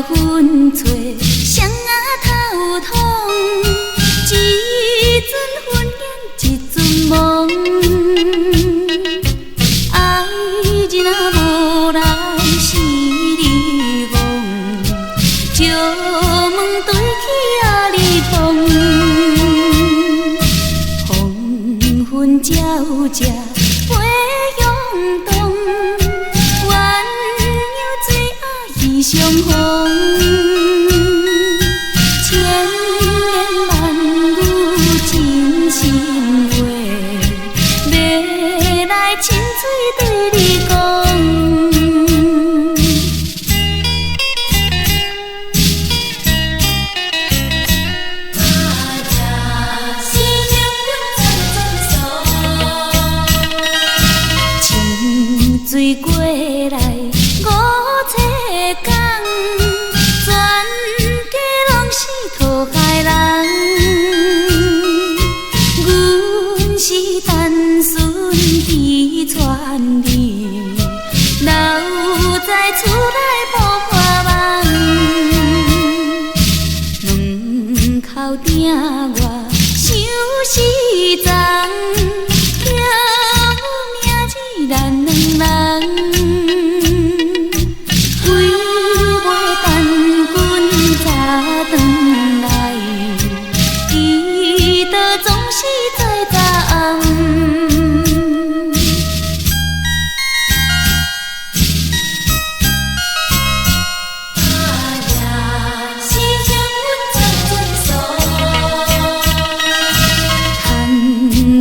薰吹，双仔头痛，一阵云烟一阵梦。爱人啊无来是你梦，石门对起啊你碰，黄昏照射飞涌动，鸳鸯水啊鱼相逢。千言万语真心话，要来亲嘴对你讲。清水过来五彩港，全家拢是讨海人。阮是单纯伫川里，留在厝内无破梦。门口顶我想时钟，叫名字咱两人，为袂等阮早转来，伊倒总是在早暗。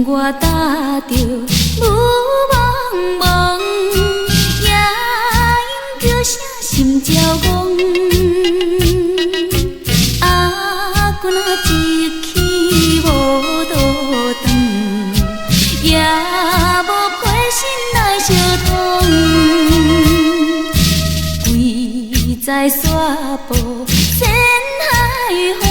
我搭着雾蒙蒙，夜莺叫声心焦戆。阿君啊，一去无倒转，也无陪心来相通。贵在沙坡山海风。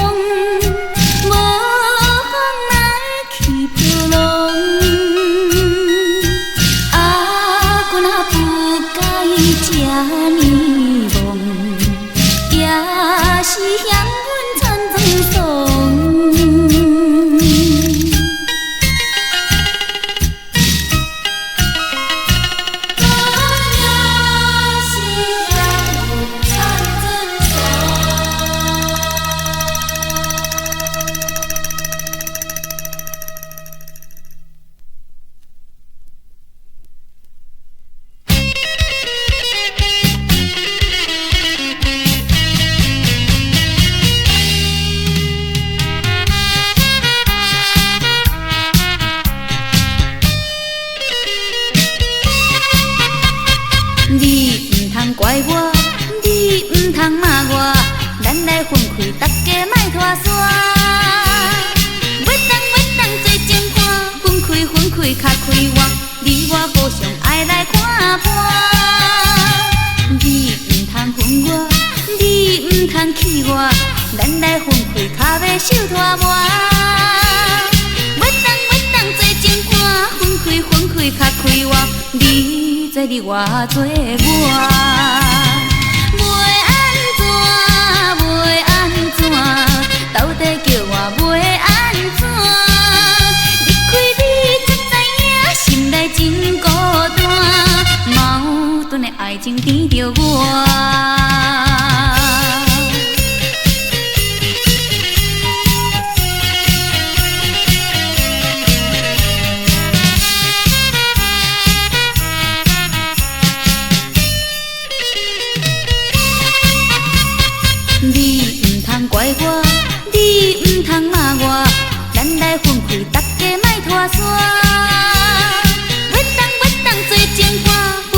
这呢梦，也是嫌阮残妆爽。你毋通怪我，你毋通骂我，咱来分开，大家莫拖沙。要当做情伴，分开较快活，你我互相爱来看破。你毋通分我，你毋通气我，咱来分开，较袂受拖磨。要当做情伴，分开较快活，你做你我做我，袂安怎，到底叫我袂安怎？离开你才知影，心内真孤单，矛盾的爱情甜着我。你毋通怪我，你毋通骂我，咱来分开，大家莫拖沙。要当做情伴，分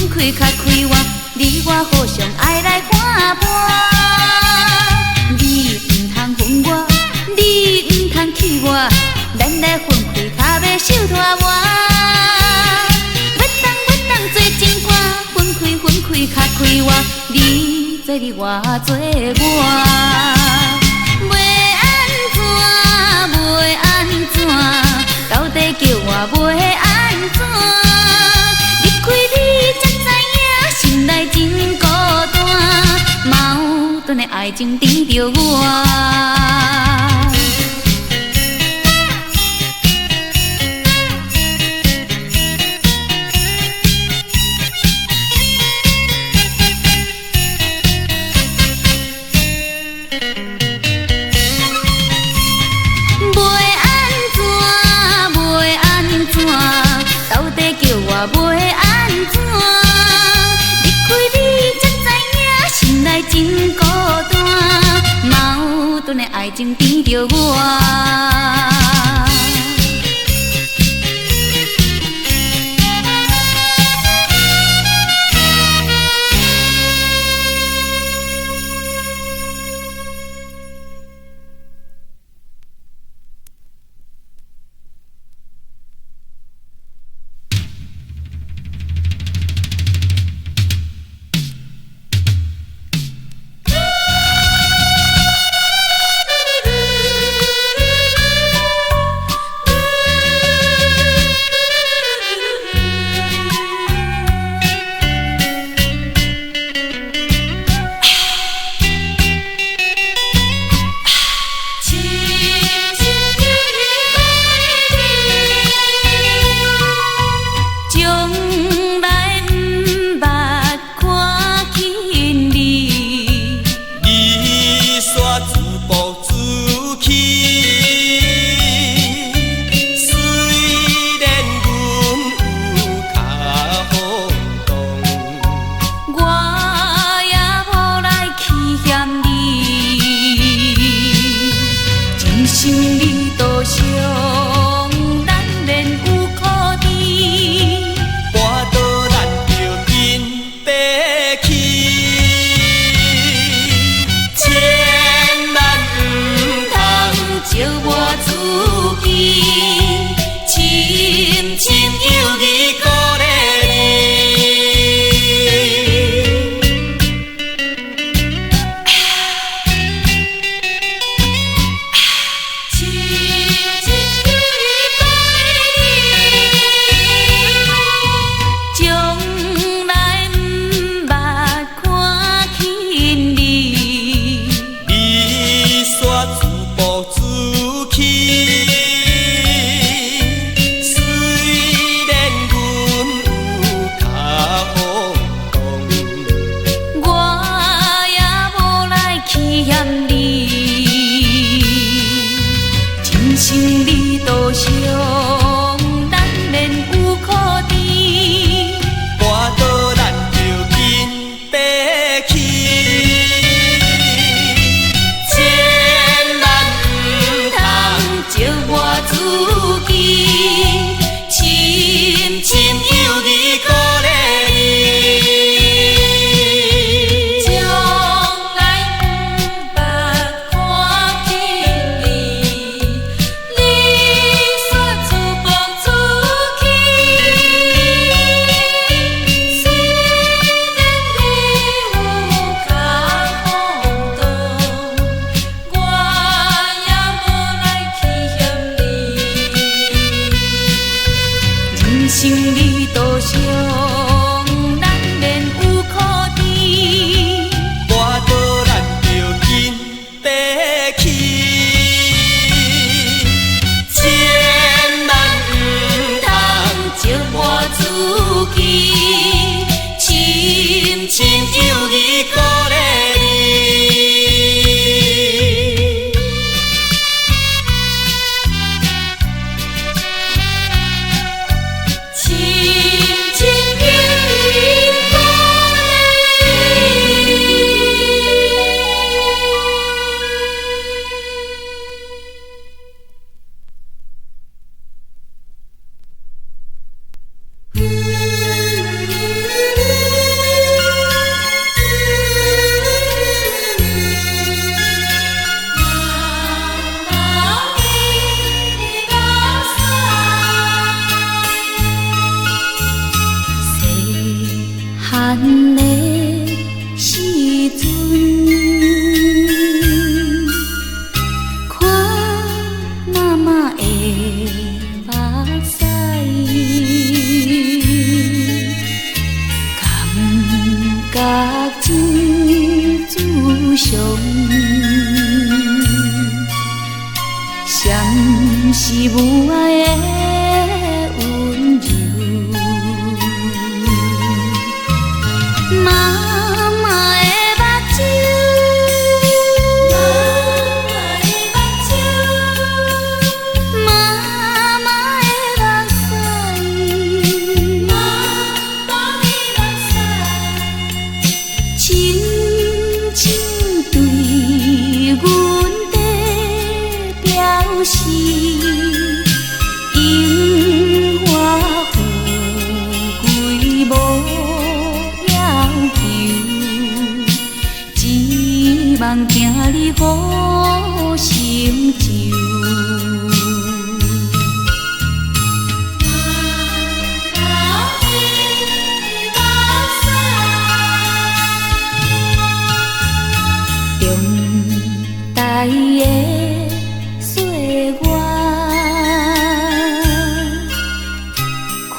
开较快活，你我互相爱来看破。你毋通分我，你毋通气我，咱来分开，较袂受拖磨。要当做情伴，分开较快活，你做你我做我，袂安怎，到底叫我袂安怎？离开你才知影，心内真孤单，矛情甜着我。真孤单，矛盾的爱情甜着我。是母爱的温柔。妈妈的目睭，妈妈的目屎，亲像对阮的表示。樱花富贵无要求，只望今日好成就。中台的岁月，看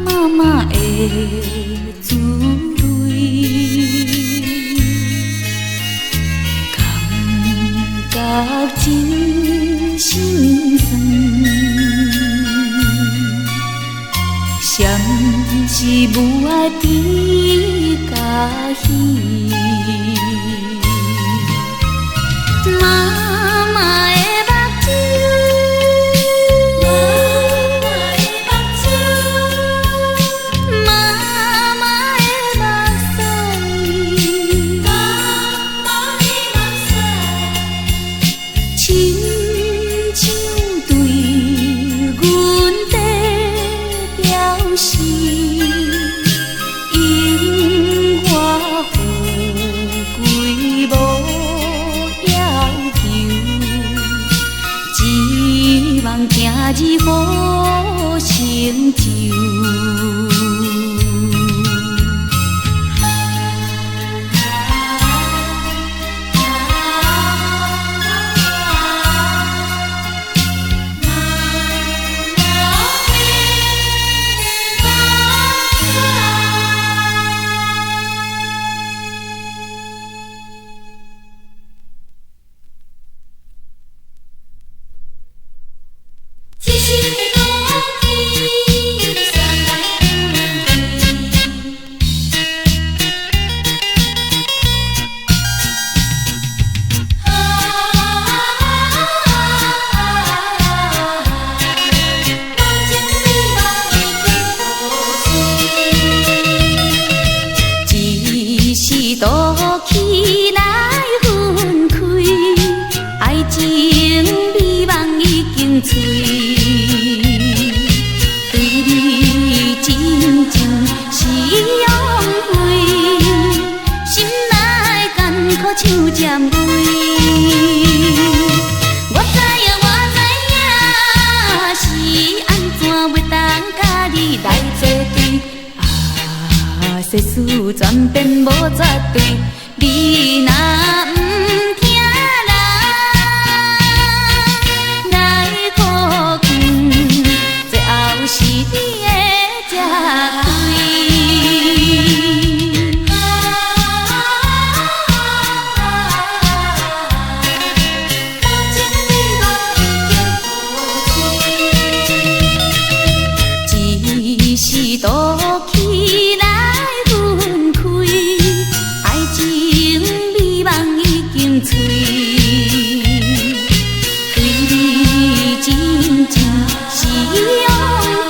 妈妈的滋泪，感觉真心酸。谁是母爱比较喜？妈妈的目睭，妈妈的目屎，亲像对阮的表示。樱花富贵无要求，只望今日好成就。世事全变无绝对，你若不听人来靠近，最后是你的吃亏。只是赌气来。对你真正是枉费，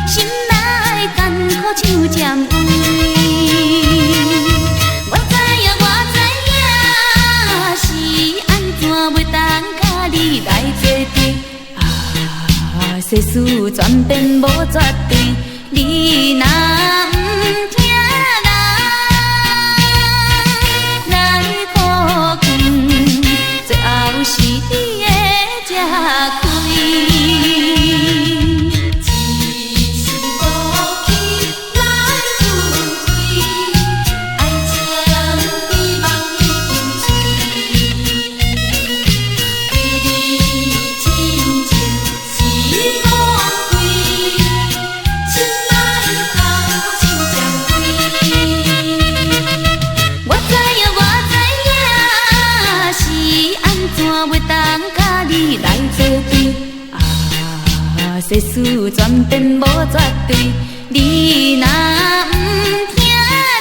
心内艰苦像针位。我知影，是安怎袂当甲你来作对。世事全变无绝对，你若不听。是你的吃亏，只是赌气来分开，爱情美梦已经碎，对你真情是枉费，心内甘苦像针事全变无绝对，你若不听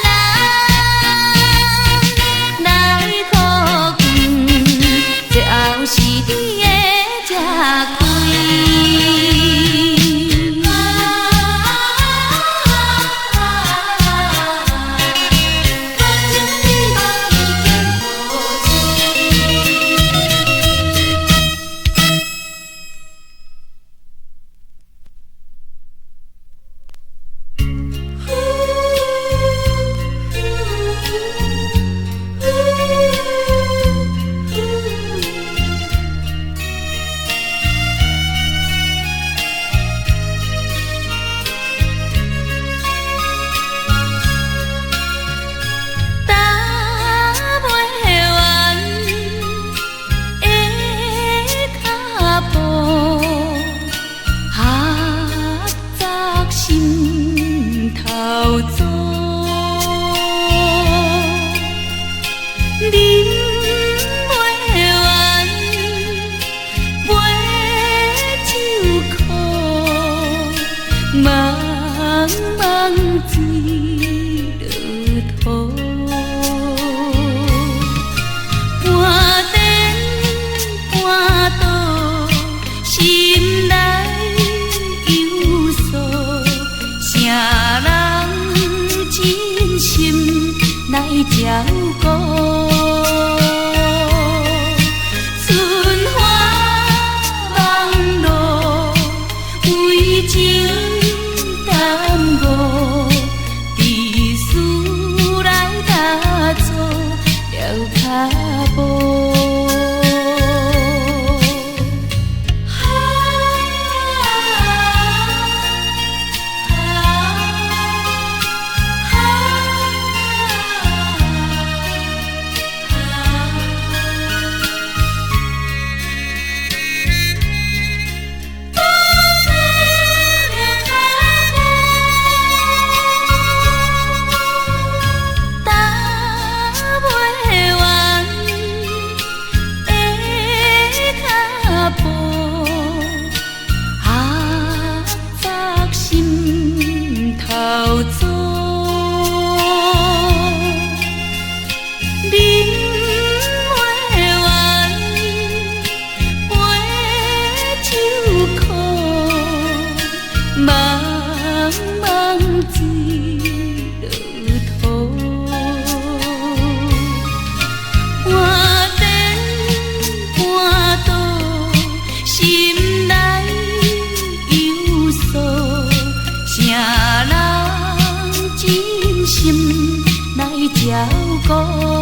人来讨怨，最后是你的吃亏。心头做，饮袂完，杯酒苦，茫茫水落土。半颠半倒，心内忧愁。啥人真心来照顾？春花望路，为情耽误，悲事来打错了脚步。头做，饮袂完，杯酒苦，茫茫水落土。半颠半倒，心内忧愁，啥人真心来照顾？